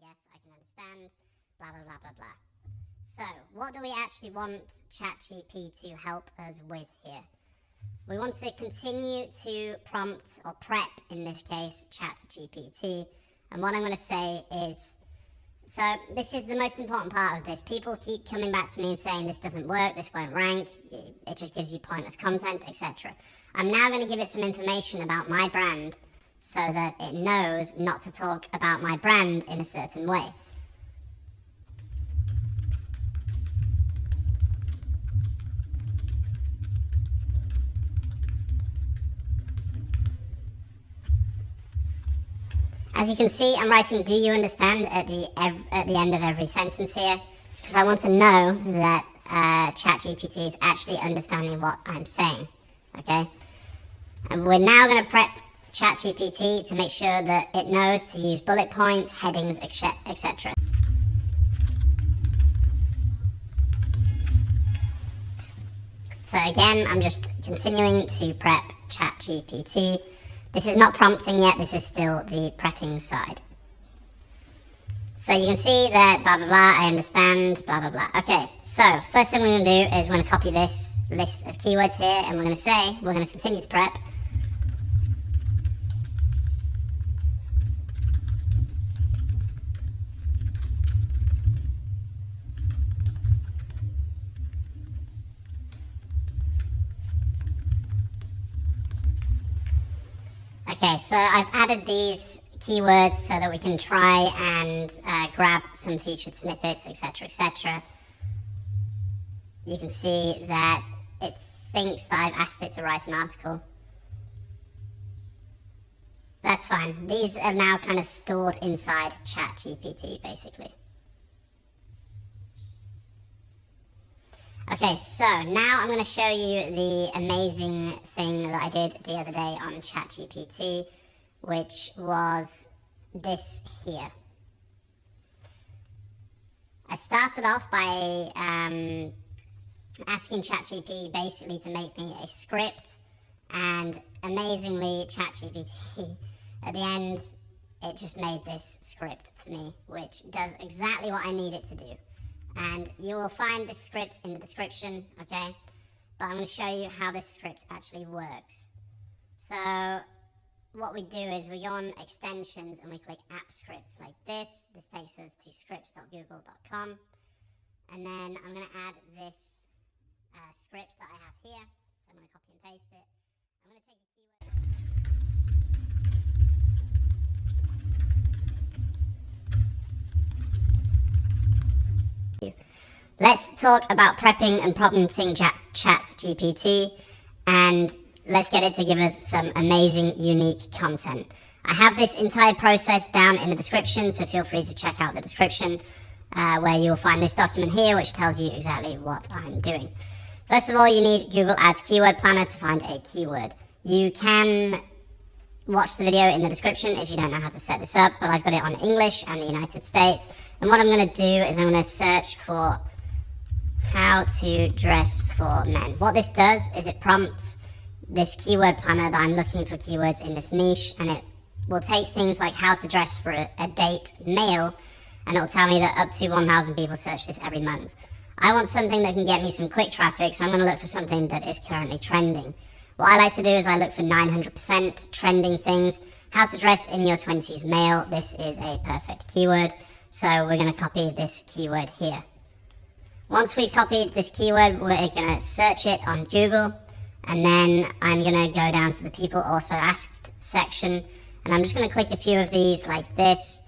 yes, I can understand, blah, blah, blah, blah, blah. So what do we actually want ChatGPT to help us with here? We want to continue to prompt or prep, in this case, ChatGPT. And what I'm going to say is, so this is the most important part of this. People keep coming back to me and saying this doesn't work, this won't rank, it just gives you pointless content, etc. I'm now going to give it some information about my brand so that it knows not to talk about my brand in a certain way. As you can see, I'm writing "do you understand" at the end of every sentence here, because I want to know that ChatGPT is actually understanding what I'm saying, okay? And we're now going to prep ChatGPT to make sure that it knows to use bullet points, headings, etc. So again, I'm just continuing to prep ChatGPT. This is not prompting yet, this is still the prepping side. So you can see that blah blah blah, I understand, blah blah blah. Okay, so first thing we're going to do is we're going to copy this list of keywords here, and we're going to say we're going to continue to prep. Okay, so I've added these keywords so that we can try and grab some featured snippets, etc, etc. You can see that it thinks that I've asked it to write an article. That's fine. These are now kind of stored inside ChatGPT, basically. Okay, so now I'm going to show you the amazing thing that I did the other day on ChatGPT, which was this here. I started off by asking ChatGPT basically to make me a script, and amazingly ChatGPT at the end it just made this script for me, which does exactly what I need it to do. And you will find this script in the description, okay? But I'm going to show you how this script actually works. So what we do is we go on extensions and we click app scripts like this. This takes us to scripts.google.com. And then I'm going to add this script that I have here. So I'm going to copy and paste it. I'm going to take a keyword. Let's talk about prepping and prompting ChatGPT, and let's get it to give us some amazing, unique content. I have this entire process down in the description, so feel free to check out the description where you'll find this document here, which tells you exactly what I'm doing. First of all, you need Google Ads Keyword Planner to find a keyword. You can watch the video in the description if you don't know how to set this up, but I've got it on English and the United States. And what I'm going to do is I'm going to search for how to dress for men. What this does is it prompts this keyword planner that I'm looking for keywords in this niche, and it will take things like how to dress for a date male, and it will tell me that up to 1,000 people search this every month. I want something that can get me some quick traffic, so I'm going to look for something that is currently trending. What I like to do is I look for 900% trending things. How to dress in your 20s male. This is a perfect keyword, so we're going to copy this keyword here. Once we've copied this keyword, we're going to search it on Google, and then I'm going to go down to the people also asked section, and I'm just going to click a few of these like this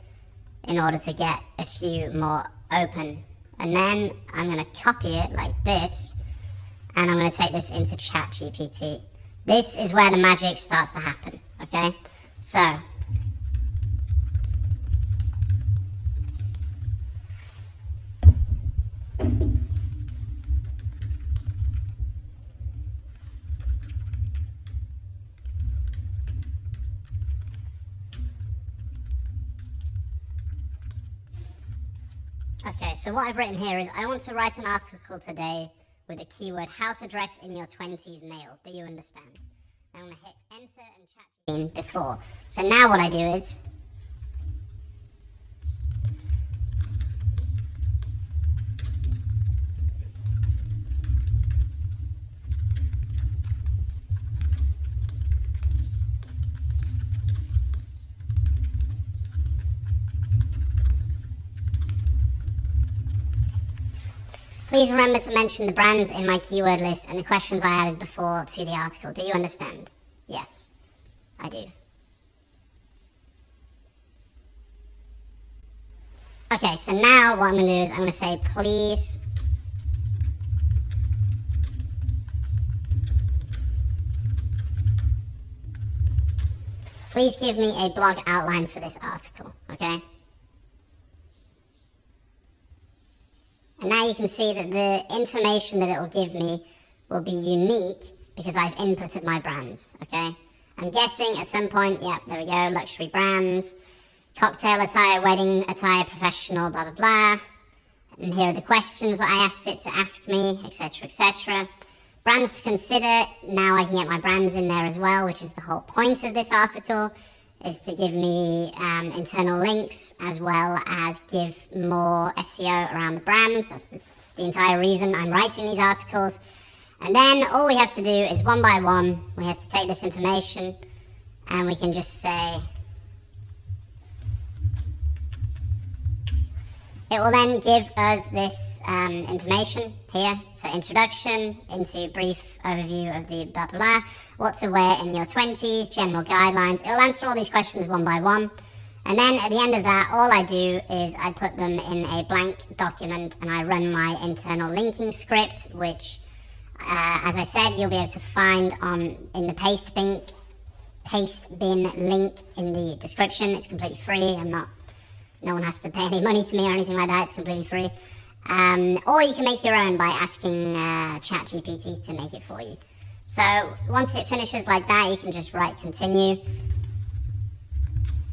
in order to get a few more open. And then I'm going to copy it like this, and I'm going to take this into ChatGPT. This is where the magic starts to happen, okay? So okay, so what I've written here is I want to write an article today with the keyword how to dress in your 20s male. Do you understand? I'm going to hit enter and ChatGPT before. So now what I do is Please remember to mention the brands in my keyword list and the questions I added before to the article. Do you understand? Yes, I do. Okay, so now what I'm going to do is I'm going to say, please give me a blog outline for this article, okay? And now you can see that the information that it will give me will be unique because I've inputted my brands, okay? I'm guessing at some point, yep, there we go, luxury brands, cocktail attire, wedding attire, professional, blah, blah, blah. And here are the questions that I asked it to ask me, etc., etc. Brands to consider, now I can get my brands in there as well, which is the whole point of this article, is to give me internal links as well as give more SEO around the brands. That's the entire reason I'm writing these articles. And then all we have to do is one by one, we have to take this information and we can just say, it will then give us this information here. So introduction into brief overview of the blah, blah, blah. What to wear in your 20s, general guidelines. It will answer all these questions one by one. And then at the end of that, all I do is I put them in a blank document and I run my internal linking script, which, as I said, you'll be able to find in the Pastebin link in the description. It's completely free. No one has to pay any money to me or anything like that. It's completely free. Or you can make your own by asking ChatGPT to make it for you. So once it finishes like that, you can just write continue.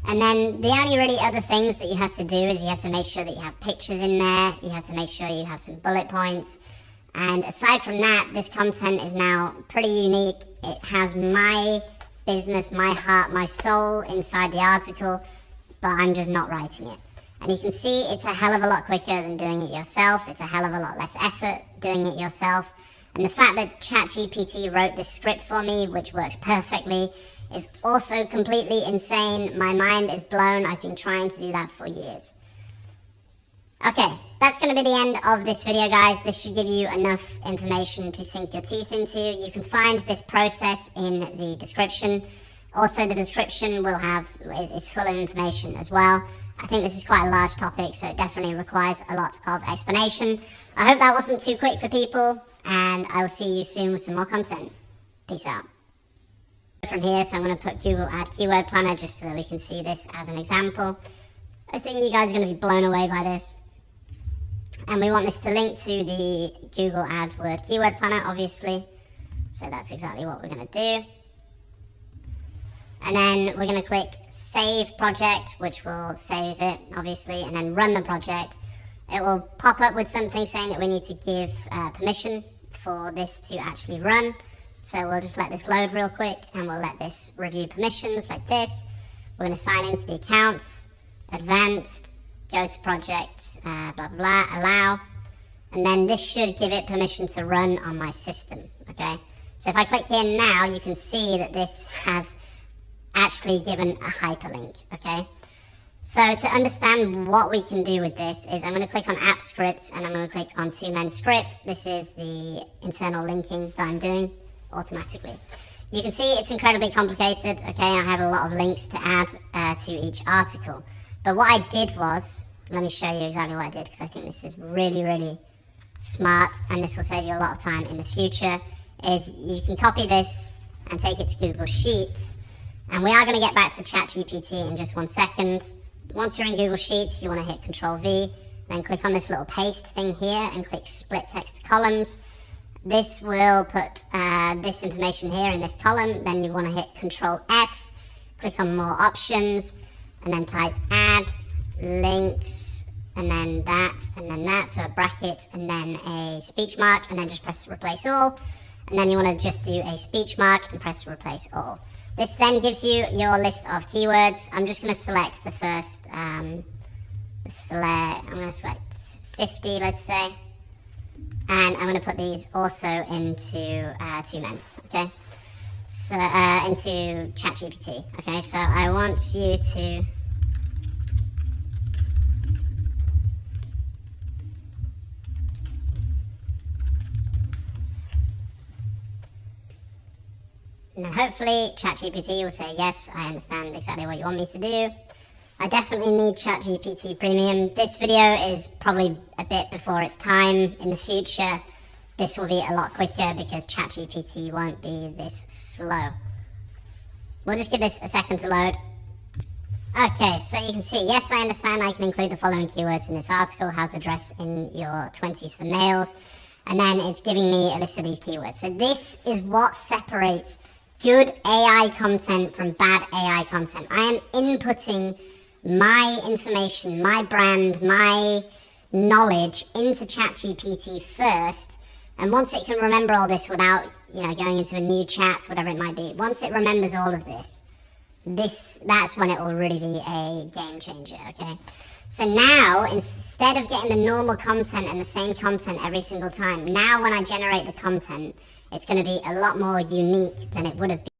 And then the only really other things that you have to do is you have to make sure that you have pictures in there. You have to make sure you have some bullet points. And aside from that, this content is now pretty unique. It has my business, my heart, my soul inside the article, but I'm just not writing it. And you can see it's a hell of a lot quicker than doing it yourself. It's a hell of a lot less effort doing it yourself. And the fact that ChatGPT wrote this script for me, which works perfectly, is also completely insane. My mind is blown. I've been trying to do that for years. Okay, that's going to be the end of this video, guys. This should give you enough information to sink your teeth into. You can find this process in the description. Also, the description is full of information as well. I think this is quite a large topic, so it definitely requires a lot of explanation. I hope that wasn't too quick for people, and I will see you soon with some more content. Peace out. From here, so I'm going to put Google Ad Keyword Planner just so that we can see this as an example. I think you guys are going to be blown away by this. And we want this to link to the Google AdWord Keyword Planner, obviously. So that's exactly what we're going to do. And then we're going to click Save Project, which will save it, obviously, and then run the project. It will pop up with something saying that we need to give permission for this to actually run. So we'll just let this load real quick, and we'll let this review permissions like this. We're going to sign into the accounts, Advanced, go to Project, blah, blah, blah, Allow. And then this should give it permission to run on my system, okay? So if I click here now, you can see that this has actually given a hyperlink, okay? So to understand what we can do with this is I'm going to click on App Scripts and I'm going to click on Two-Men Script. This is the internal linking that I'm doing automatically. You can see it's incredibly complicated, okay? I have a lot of links to add to each article. But what I did was, let me show you exactly what I did because I think this is really, really smart and this will save you a lot of time in the future, is you can copy this and take it to Google Sheets. And we are going to get back to ChatGPT in just 1 second. Once you're in Google Sheets, you want to hit Control-V, then click on this little paste thing here and click Split Text to Columns. This will put this information here in this column. Then you want to hit Control-F, click on More Options, and then type Add, Links, and then that, so a bracket, and then a speech mark, and then just press Replace All. And then you want to just do a speech mark and press Replace All. This then gives you your list of keywords. I'm just going to select the first, I'm going to select 50, let's say. And I'm going to put these also into Two-Men, okay? So, into ChatGPT, okay? So I want you to And then hopefully ChatGPT will say, yes, I understand exactly what you want me to do. I definitely need ChatGPT Premium. This video is probably a bit before its time. In the future, this will be a lot quicker because ChatGPT won't be this slow. We'll just give this a second to load. Okay, so you can see, yes, I understand I can include the following keywords in this article, how to dress in your 20s for males. And then it's giving me a list of these keywords. So this is what separates good AI content from bad AI content. I am inputting my information, my brand, my knowledge into ChatGPT first. And once it can remember all this without, going into a new chat, whatever it might be, once it remembers all of this, that's when it will really be a game changer, okay? So now, instead of getting the normal content and the same content every single time, now when I generate the content, it's going to be a lot more unique than it would have been